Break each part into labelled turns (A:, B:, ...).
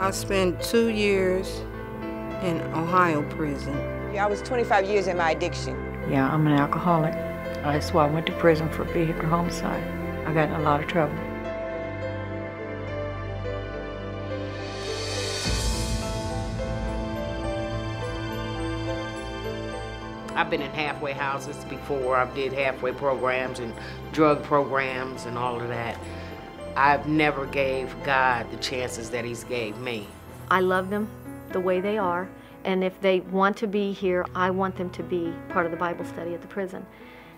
A: I spent 2 years in Ohio prison.
B: Yeah, I was 25 years in my addiction.
C: Yeah, I'm an alcoholic. That's why I went to prison for vehicular homicide. I got in a lot of trouble.
D: I've been in halfway houses before. I did halfway programs and drug programs and all of that. I've never gave God the chances that He's gave me.
E: I love them the way they are, and if they want to be here, I want them to be part of the Bible study at the prison.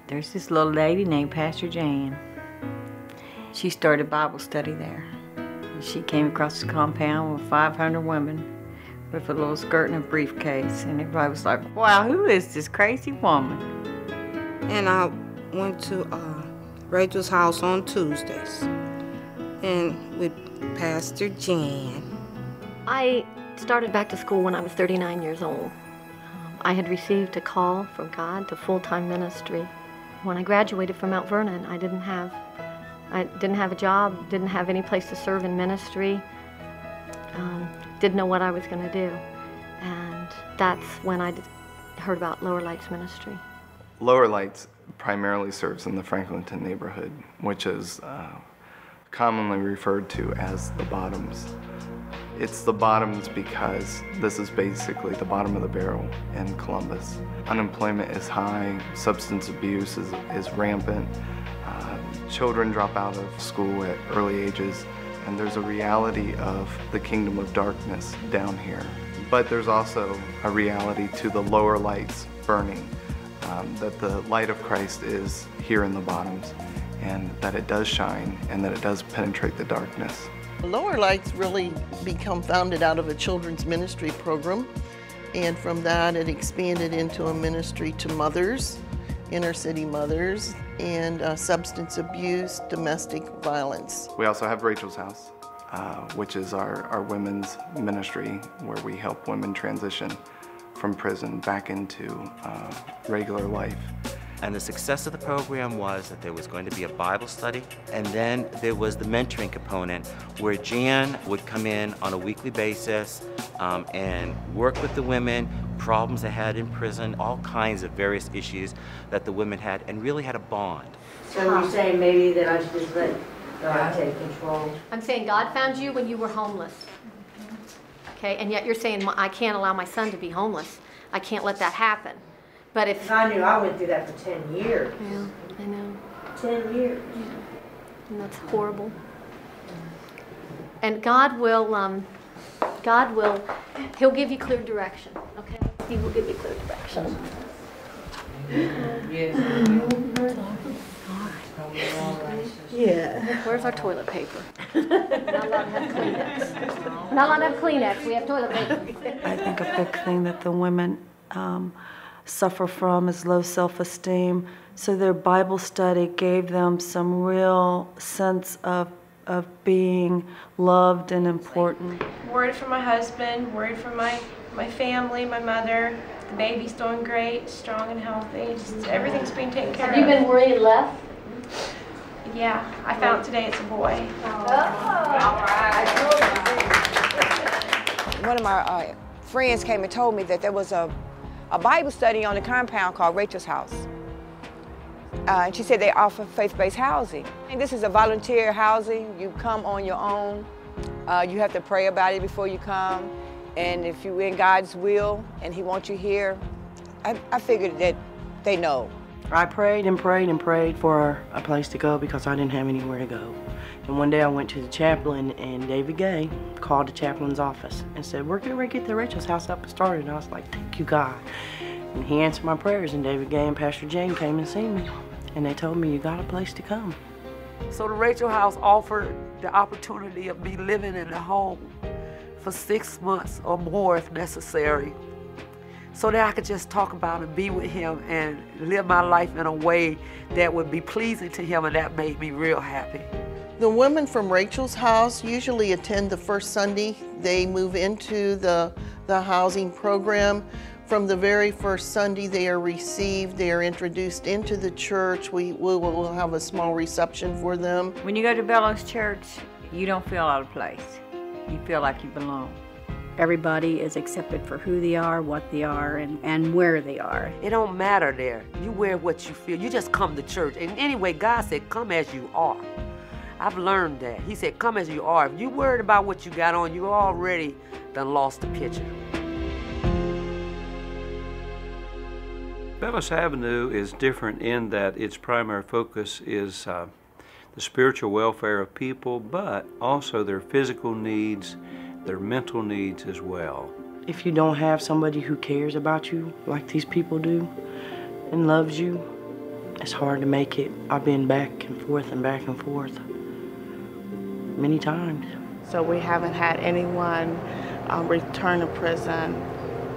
C: There's this little lady named Pastor Jane. She started Bible study there. She came across the compound with 500 women with a little skirt and a briefcase, and everybody was like, wow, who is this crazy woman?
A: And I went to Rachel's house on Tuesdays, and with Pastor Jan.
E: I started back to school when I was 39 years old. I had received a call from God to full-time ministry. When I graduated from Mount Vernon, I didn't have a job, didn't have any place to serve in ministry, didn't know what I was going to do. And that's when I heard about Lower Lights Ministry.
F: Lower Lights primarily serves in the Franklinton neighborhood, which is commonly referred to as the bottoms. It's the bottoms because this is basically the bottom of the barrel in Columbus. Unemployment is high, substance abuse is rampant, children drop out of school at early ages, and there's a reality of the kingdom of darkness down here. But there's also a reality to the lower lights burning, that the light of Christ is here in the bottoms, and that it does shine, and that it does penetrate the darkness.
G: Lower Lights really become founded out of a children's ministry program, and from that it expanded into a ministry to mothers, inner city mothers, and substance abuse, domestic violence.
F: We also have Rachel's House, which is our women's ministry where we help women transition from prison back into regular life.
H: And the success of the program was that there was going to be a Bible study, and then there was the mentoring component where Jan would come in on a weekly basis and work with the women, problems they had in prison, all kinds of various issues that the women had, and really had a bond.
C: So you're saying maybe that I should just let God take control?
E: I'm saying God found you when you were homeless. Okay, and yet you're saying I can't allow my son to be homeless. I can't let that happen. But if
C: I knew I went through that for 10 years.
E: Yeah, I know.
C: 10 years.
E: Yeah. And that's horrible. And God will, He'll give you clear direction, okay? He will give you clear direction.
C: Yeah.
E: Where's our toilet paper? Not allowed to have Kleenex. Not allowed to have Kleenex. We have toilet paper.
I: I think a big thing that the women suffer from is low self-esteem. So their Bible study gave them some real sense of being loved and important.
J: Worried for my husband, worried for my family, my mother. The baby's doing great, strong and healthy. Just everything's being taken care of.
E: Have you been worried less?
J: Yeah, I found out today it's a boy.
B: One of my friends came and told me that there was a Bible study on the compound called Rachel's House. And she said they offer faith-based housing. And this is a volunteer housing. You come on your own. You have to pray about it before you come. And if you're in God's will and He wants you here, I figured that they know.
K: I prayed and prayed and prayed for a place to go because I didn't have anywhere to go. And one day I went to the chaplain, and David Gay called the chaplain's office and said, we're getting ready to get the Rachel's House up and started. And I was like, thank you, God. And he answered my prayers, and David Gay and Pastor Jane came and seen me. And they told me, you got a place to come.
L: So the Rachel House offered the opportunity of me living in a home for 6 months or more if necessary, so that I could just talk about and be with Him and live my life in a way that would be pleasing to Him, and that made me real happy.
G: The women from Rachel's House usually attend the first Sunday they move into the housing program. From the very first Sunday they are received, they are introduced into the church. We will have a small reception for them.
C: When you go to Bellows Church, you don't feel out of place. You feel like you belong.
M: Everybody is accepted for who they are, what they are, and where they are.
L: It don't matter there. You wear what you feel. You just come to church. And anyway, God said, come as you are. I've learned that. He said, come as you are. If you worried about what you got on, you already done lost the picture.
N: Bellis Avenue is different in that its primary focus is the spiritual welfare of people, but also their physical needs, their mental needs as well.
K: If you don't have somebody who cares about you like these people do and loves you, it's hard to make it. I've been back and forth many times.
O: So we haven't had anyone return to prison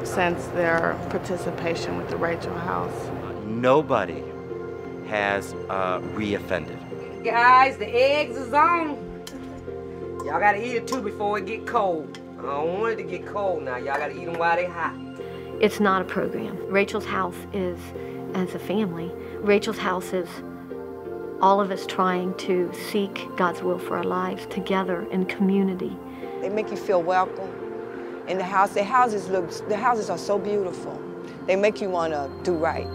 O: since their participation with the Rachel House.
H: Nobody has reoffended.
L: Guys, the eggs is on. Y'all gotta eat it too before it get cold. I don't want it to get cold now. Y'all gotta eat them while they hot.
E: It's not a program. Rachel's House is, as a family, Rachel's House is all of us trying to seek God's will for our lives together in community.
B: They make you feel welcome in the house. The houses are so beautiful. They make you want to do right.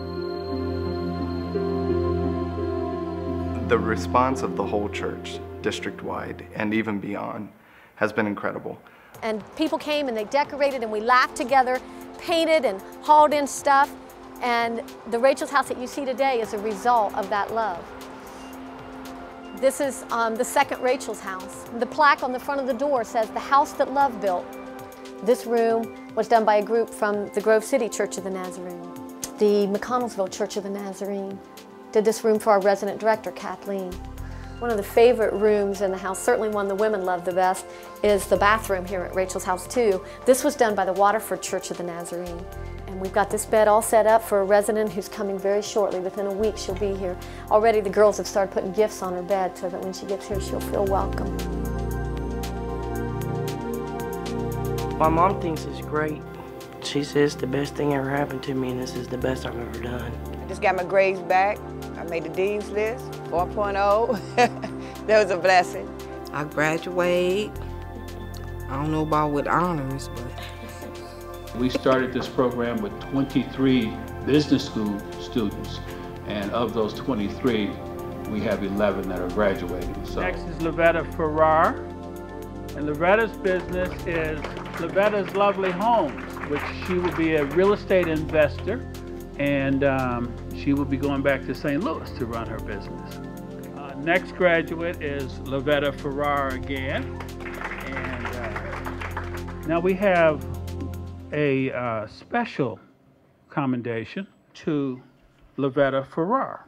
F: The response of the whole church, district-wide and even beyond, has been incredible.
P: And people came and they decorated and we laughed together, painted and hauled in stuff. And the Rachel's House that you see today is a result of that love. This is the second Rachel's House. The plaque on the front of the door says, "The house that love built." This room was done by a group from the Grove City Church of the Nazarene. The McConnellsville Church of the Nazarene did this room for our resident director, Kathleen. One of the favorite rooms in the house, certainly one the women love the best, is the bathroom here at Rachel's House too. This was done by the Waterford Church of the Nazarene. And we've got this bed all set up for a resident who's coming very shortly. Within a week, she'll be here. Already the girls have started putting gifts on her bed so that when she gets here, she'll feel welcome.
K: My mom thinks it's great. She says the best thing ever happened to me, and this is the best I've ever done.
B: I just got my grades back. I made the dean's list, 4.0. That was a blessing.
A: I graduated. I don't know about with honors, but.
Q: We started this program with 23 business school students, and of those 23, we have 11 that are graduating. So.
R: Next is Lavetta Farrar, and Lavetta's business is Lavetta's Lovely Homes, which she will be a real estate investor, and she will be going back to St. Louis to run her business. Next graduate is Lavetta Farrar again, and now we have a special commendation to Lavetta Farrar.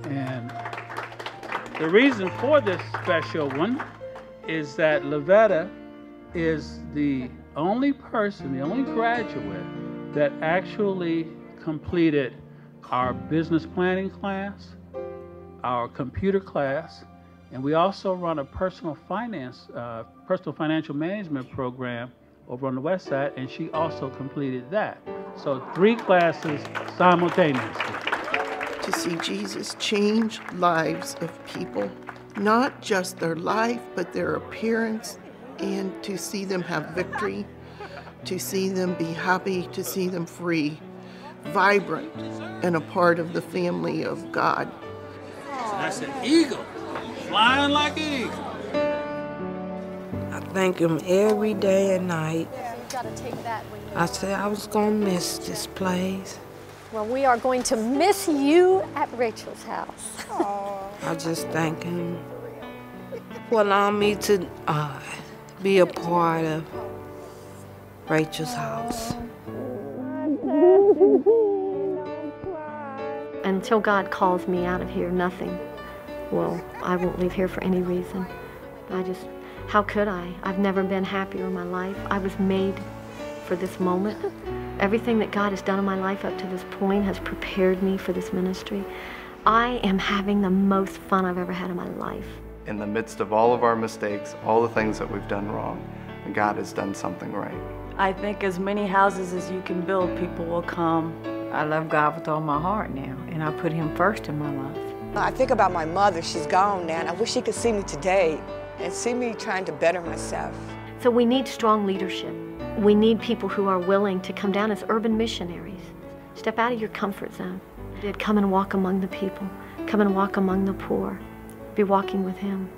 R: And the reason for this special one is that Lavetta is the only person, the only graduate that actually completed our business planning class, our computer class, and we also run a personal financial management program over on the west side, and she also completed that. So 3 classes simultaneously.
G: To see Jesus change lives of people, not just their life, but their appearance, and to see them have victory, to see them be happy, to see them free, vibrant, and a part of the family of God.
R: That's an eagle, flying like an eagle.
A: I thank him every day and night.
P: You've got to take that when you...
A: I said I was going to miss this place.
P: Well, we are going to miss you at Rachel's House.
A: I just thank him for allowing me to be a part of Rachel's House.
E: Until God calls me out of here, nothing. Well, I won't leave here for any reason. How could I? I've never been happier in my life. I was made for this moment. Everything that God has done in my life up to this point has prepared me for this ministry. I am having the most fun I've ever had in my life.
F: In the midst of all of our mistakes, all the things that we've done wrong, God has done something right.
I: I think as many houses as you can build, people will come.
C: I love God with all my heart now, and I put him first in my life.
B: I think about my mother. She's gone now, and I wish she could see me today. and see me trying to better myself.
E: So we need strong leadership. We need people who are willing to come down as urban missionaries. Step out of your comfort zone. Come and walk among the people. Come and walk among the poor. Be walking with Him.